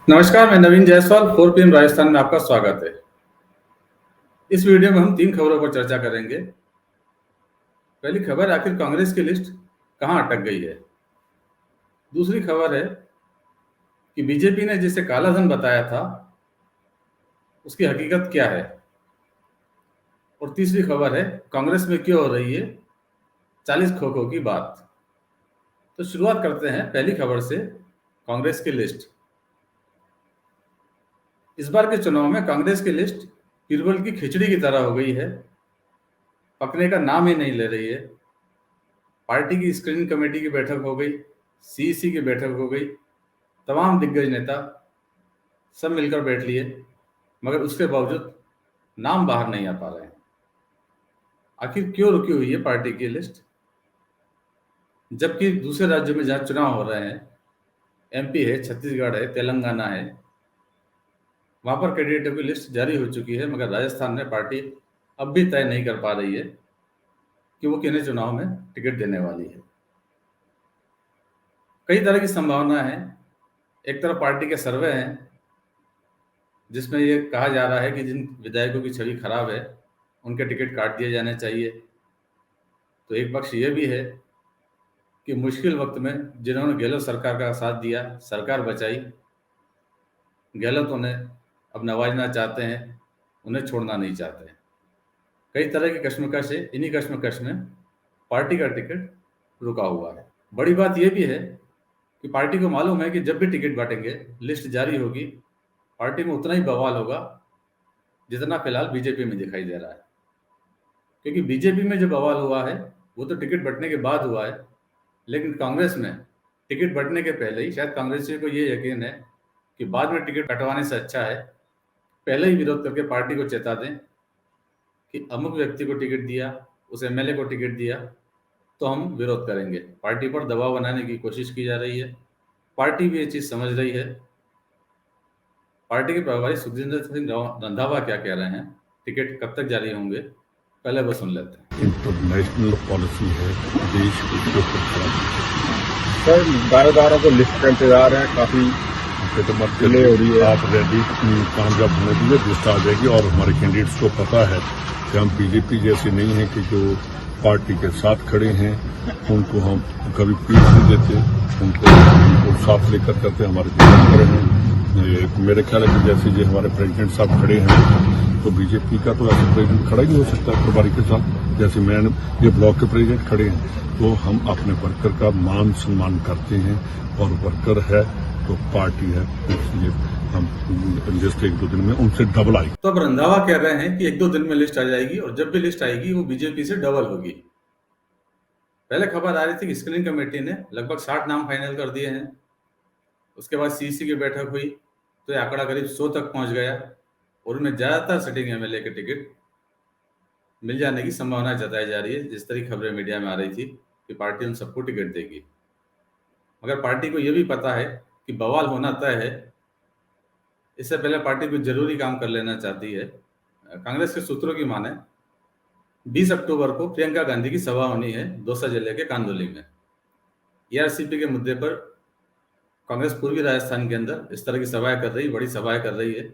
नमस्कार, मैं नवीन जायसवाल 4 PM राजस्थान में आपका स्वागत है। इस वीडियो में हम 3 खबरों पर चर्चा करेंगे। पहली खबर, आखिर कांग्रेस की लिस्ट कहां अटक गई है। दूसरी खबर है कि बीजेपी ने जिसे काला धन बताया था, उसकी हकीकत क्या है। और तीसरी खबर है, कांग्रेस में क्यों हो रही है 40 खोखों की बात। तो शुरुआत करते हैं पहली खबर से, कांग्रेस की लिस्ट। इस बार के चुनाव में कांग्रेस की लिस्ट बीरबल की खिचड़ी की तरह हो गई है, पकने का नाम ही नहीं ले रही है। पार्टी की स्क्रीनिंग कमेटी की बैठक हो गई, सीईसी की बैठक हो गई, तमाम दिग्गज नेता सब मिलकर बैठ लिए, मगर उसके बावजूद नाम बाहर नहीं आ पा रहे हैं। आखिर क्यों रुकी हुई है पार्टी की लिस्ट, जबकि दूसरे राज्यों में जहां चुनाव हो रहे हैं, एमपी है, छत्तीसगढ़ है, तेलंगाना है, वहां पर कैंडिडेटों की लिस्ट जारी हो चुकी है, मगर राजस्थान में पार्टी अब भी तय नहीं कर पा रही है कि वो किन्हें चुनाव में टिकट देने वाली है। कई तरह की संभावना है। एक तरफ पार्टी के सर्वे हैं, जिसमें ये कहा जा रहा है कि जिन विधायकों की छवि खराब है, उनके टिकट काट दिए जाने चाहिए। तो एक पक्ष ये भी है कि मुश्किल वक्त में जिन्होंने गहलोत सरकार का साथ दिया, सरकार बचाई, गहलोत उन्हें अब नवाजना चाहते हैं, उन्हें छोड़ना नहीं चाहते हैं। कई तरह की कश्मकश है। इन्हीं कश्मकश में पार्टी का टिकट रुका हुआ है। बड़ी बात यह भी है कि पार्टी को मालूम है कि जब भी टिकट बांटेंगे, लिस्ट जारी होगी, पार्टी में उतना ही बवाल होगा जितना फिलहाल बीजेपी में दिखाई दे रहा है। क्योंकि बीजेपी में जो बवाल हुआ है वो तो टिकट बंटने के बाद हुआ है, लेकिन कांग्रेस में टिकट बंटने के पहले ही शायद कांग्रेसियों को ये यकीन है कि बाद में टिकट कटवाने से अच्छा है पहले ही विरोध करके पार्टी को चेता दें कि अमुक व्यक्ति को टिकट दिया, उस एमएलए को टिकट दिया, तो हम विरोध करेंगे। पार्टी पर दबाव बनाने की कोशिश की जा रही है। पार्टी भी ये चीज समझ रही है। पार्टी के प्रभारी सुखजिंदर सिंह रंधावा क्या कह रहे हैं, टिकट कब तक जारी होंगे, पहले वो सुन लेते हैं। इंटरनेशनल पॉलिसी है, देश उसके ऊपर खड़ा है। सर, दावेदारों को लिस्ट का इंतजार है, काफी तो मत डिले हो रही है। आप रेडी कामयाब होने दीजिए, लिस्ट आ जाएगी। और हमारे कैंडिडेट्स को पता है कि हम बीजेपी जैसे नहीं है कि जो पार्टी के साथ खड़े हैं उनको हम कभी पीठ नहीं देते, उनको साथ लेकर करते हमारे जो खड़े हैं। मेरे ख्याल है कि जैसे ये हमारे प्रेसिडेंट साहब खड़े हैं, तो बीजेपी का तो ऐसा प्रेसिडेंट खड़ा ही नहीं हो सकता प्रभारी के साथ। जैसे मैं ये ब्लॉक के प्रेसिडेंट खड़े हैं, तो हम अपने वर्कर का मान सम्मान करते हैं, और वर्कर है तो पार्टी है, इसलिए हम लिस्ट 1-2 दिन में उनसे डबल आएगी। तो अब रंधावा कह रहे हैं कि 1-2 दिन में लिस्ट आ जाएगी, और जब भी लिस्ट आएगी वो बीजेपी से डबल होगी। पहले खबर आ रही थी कि स्क्रीनिंग कमेटी ने लगभग 60 नाम फाइनल कर दिए हैं। उसके बाद सीसी की बैठक हुई तो ये आंकड़ा करीब 100 तक पहुंच गया, और उनमें ज्यादातर सिटिंग एमएलए के टिकट मिल जाने की संभावना जताई जा रही है। जिस तरह की खबरें मीडिया में आ रही थी कि पार्टी उन सबको टिकट देगी, मगर पार्टी को यह भी पता है कि बवाल होना तय है। इससे पहले पार्टी कुछ जरूरी काम कर लेना चाहती है। कांग्रेस के सूत्रों की माने 20 अक्टूबर को प्रियंका गांधी की सभा होनी है दौसा जिले के कांदोली में। ईआरसीपी के मुद्दे पर कांग्रेस पूर्वी राजस्थान के अंदर इस तरह की सभाएं कर रही, बड़ी सभाएं कर रही है।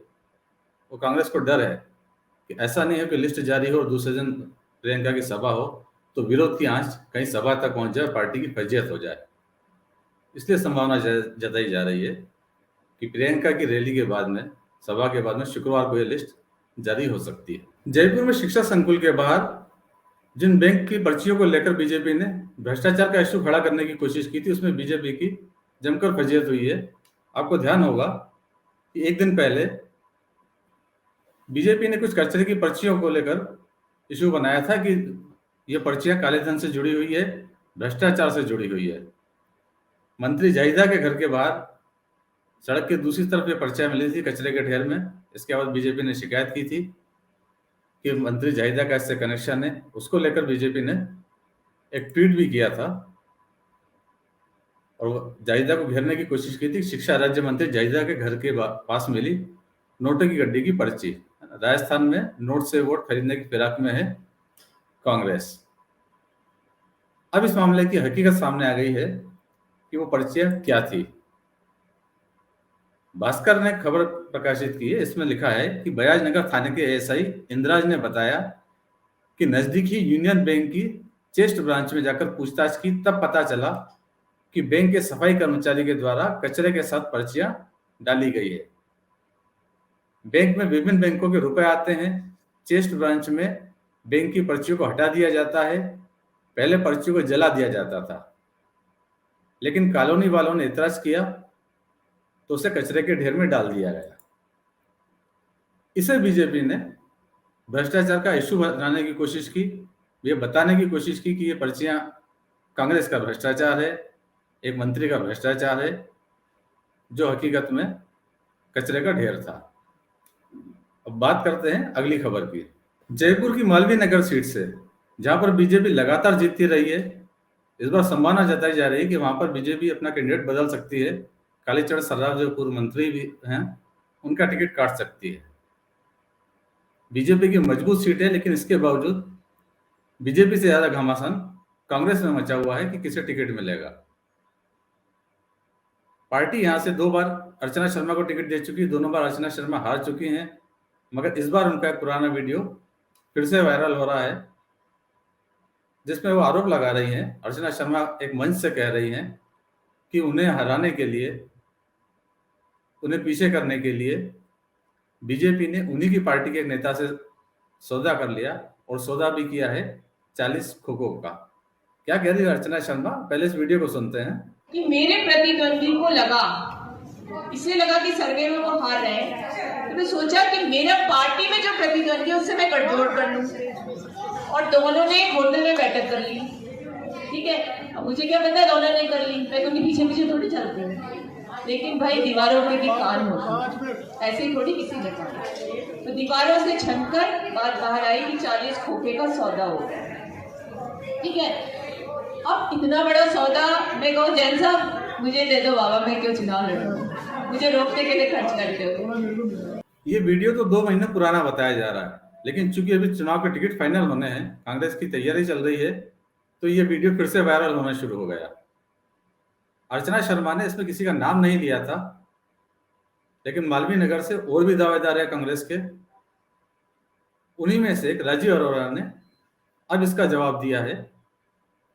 वो कांग्रेस को डर है कि ऐसा नहीं है कि लिस्ट जारी हो और दूसरे दिन प्रियंका की सभा हो तो विरोध की आंच कहीं सभा तक पहुंच जाए, पार्टी की फैजियत हो जाए। इसलिए संभावना जताई जा रही है कि प्रियंका की रैली के बाद में, सभा के बाद में शुक्रवार को यह लिस्ट जारी हो सकती है। जयपुर में शिक्षा संकुल के बाहर जिन बैंक की पर्चियों को लेकर बीजेपी ने भ्रष्टाचार का इश्यू खड़ा करने की कोशिश की थी, उसमें बीजेपी की जमकर फजीयत हुई है। आपको ध्यान होगा कि एक दिन पहले बीजेपी ने कुछ कचरे की पर्चियों को लेकर इश्यू बनाया था कि ये पर्चियां काले धन से जुड़ी हुई है, भ्रष्टाचार से जुड़ी हुई है। मंत्री जाहिदा के घर के बाहर सड़क के दूसरी तरफ ये पर्चियां मिली थी कचरे के ढेर में। इसके बाद बीजेपी ने शिकायत की थी कि मंत्री जाहिदा का इससे कनेक्शन है। उसको लेकर बीजेपी ने एक ट्वीट भी किया था और जाहिदा को घेरने की कोशिश की थी। शिक्षा राज्य मंत्री जाहिदा के घर के पास मिली नोटों की गड्डी की पर्ची। राजस्थान में नोट से वोट खरीदने की फिराक में है कांग्रेस। अब इस मामले की हकीकत सामने आ गई है कि वो पर्चियां क्या थी। भास्कर ने खबर प्रकाशित की है, इसमें लिखा है कि बयाजनगर थाने के एएसआई इंद्राज ने बताया कि नजदीकी यूनियन बैंक की चेस्ट ब्रांच में जाकर पूछताछ की, तब पता चला कि बैंक के सफाई कर्मचारी के द्वारा कचरे के साथ पर्चियां डाली गई है। बैंक में विभिन्न बैंकों के रुपए आते हैं, चेस्ट ब्रांच में बैंक की पर्चियों को हटा दिया जाता है। पहले पर्चियों को जला दिया जाता था, लेकिन कॉलोनी वालों ने इतराज किया तो उसे कचरे के ढेर में डाल दिया गया। इसे बीजेपी ने भ्रष्टाचार का इश्यू बनाने की कोशिश की, ये बताने की कोशिश की कि ये पर्चियां कांग्रेस का भ्रष्टाचार है, एक मंत्री का भ्रष्टाचार है, जो हकीकत में कचरे का ढेर था। अब बात करते हैं अगली खबर की। जयपुर की मालवीय नगर सीट से, जहां पर बीजेपी लगातार जीतती रही है, इस बार संभावना जताई जा रही है कि वहां पर बीजेपी अपना कैंडिडेट बदल सकती है। कालीचरण सर्राफ जो पूर्व मंत्री भी हैं, उनका टिकट काट सकती है। बीजेपी की मजबूत सीट है, लेकिन इसके बावजूद बीजेपी से ज्यादा घमासान कांग्रेस में मचा हुआ है कि किसे टिकट मिलेगा। पार्टी यहां से 2 बार अर्चना शर्मा को टिकट दे चुकी है, दोनों बार अर्चना शर्मा हार चुकी हैं, मगर इस बार उनका एक पुराना वीडियो फिर से वायरल हो रहा है, जिसमें वो आरोप लगा रही हैं। अर्चना शर्मा एक मंच से कह रही हैं कि उन्हें हराने के लिए, उन्हें पीछे करने के लिए बीजेपी ने उन्हीं की पार्टी के एक नेता से सौदा कर लिया, और सौदा भी किया है 40 खोखों का। क्या कह रही है अर्चना शर्मा, पहले इस वीडियो को सुनते हैं। कि मेरे प्रतिद्वंदी को लगा, इसलिए लगा कि सर्वे में वो हार रहे हैं, तो मैं सोचा कि मेरा पार्टी में जो प्रतिद्वंदी है उससे मैं गठजोड़ कर लूं, और दोनों ने होटल में बैठक कर ली। ठीक है, अब मुझे क्या पता है दोनों ने कर ली, मैं तो पीछे पीछे थोड़ी चलती हूँ, लेकिन भाई दीवारों के भी कान होते, ऐसे ही थोड़ी किसी ने कहा। तो दीवारों से छनकर बात बाहर आई कि 40 खोखे का सौदा हो गया। ठीक है, अब इतना बड़ा सौदा, मैं कहूँ जैन साहब मुझे दे दो बाबा, मैं क्यों चुनाव लड़ूं, मुझे रोकने के लिए खर्च करते हो। ये वीडियो तो 2 महीने पुराना बताया जा रहा है, लेकिन चूंकि अभी चुनाव के टिकट फाइनल होने हैं, कांग्रेस की तैयारी चल रही है, तो ये वीडियो फिर से वायरल होना शुरू हो गया। अर्चना शर्मा ने इसमें किसी का नाम नहीं लिया था, लेकिन मालवीय नगर से और भी दावेदार है कांग्रेस के। उन्हीं में से एक राजीव अरोड़ा ने अब इसका जवाब दिया है।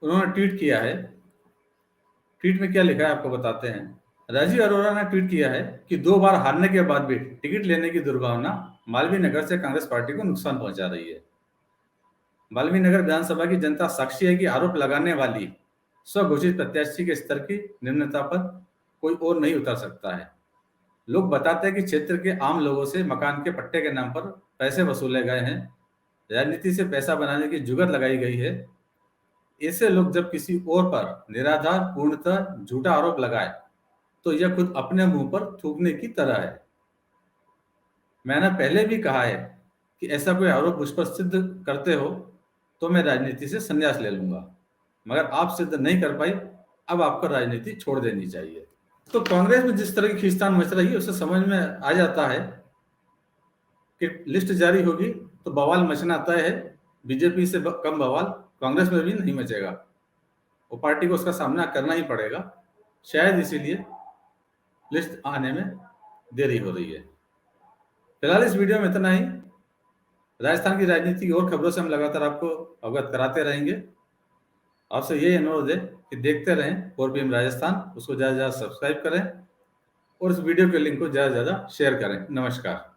उन्होंने ट्वीट किया है। ट्वीट में क्या लिखा है आपको बताते हैं। राजीव अरोड़ा ने ट्वीट किया है कि 2 बार हारने के बाद भी टिकट लेने की दुर्भावना मालवीय नगर से कांग्रेस पार्टी को नुकसान पहुंचा रही है। मालवीय नगर विधानसभा की जनता साक्षी है कि आरोप लगाने वाली स्वघोषित प्रत्याशी के स्तर की निम्नता पर कोई और नहीं उतर सकता है। लोग बताते हैं कि क्षेत्र के आम लोगों से मकान के पट्टे के नाम पर पैसे वसूले गए हैं, राजनीति से पैसा बनाने की जुगत लगाई गई है। ऐसे लोग जब किसी और पर निराधार, पूर्णतः झूठा आरोप लगाए, तो यह खुद अपने मुंह पर थूकने की तरह है। मैंने पहले भी कहा है कि ऐसा कोई आरोप मुझ पर सिद्ध करते हो तो मैं राजनीति से संन्यास ले लूंगा, मगर आप सिद्ध नहीं कर पाई, अब आपको राजनीति छोड़ देनी चाहिए। तो कांग्रेस में जिस तरह की खींचतान मच रही है, उससे समझ में आ जाता है कि लिस्ट जारी होगी तो बवाल मचना तय है। बीजेपी से कम बवाल कांग्रेस में भी नहीं मचेगा, वो पार्टी को उसका सामना करना ही पड़ेगा। शायद इसीलिए लिस्ट आने में देरी हो रही है। फिलहाल इस वीडियो में इतना ही। राजस्थान की राजनीति की और खबरों से हम लगातार आपको अवगत कराते रहेंगे। आपसे यही अनुरोध है कि देखते रहें 4PM राजस्थान, उसको ज़्यादा से ज़्यादा सब्सक्राइब करें और इस वीडियो के लिंक को ज़्यादा से ज़्यादा शेयर करें। नमस्कार।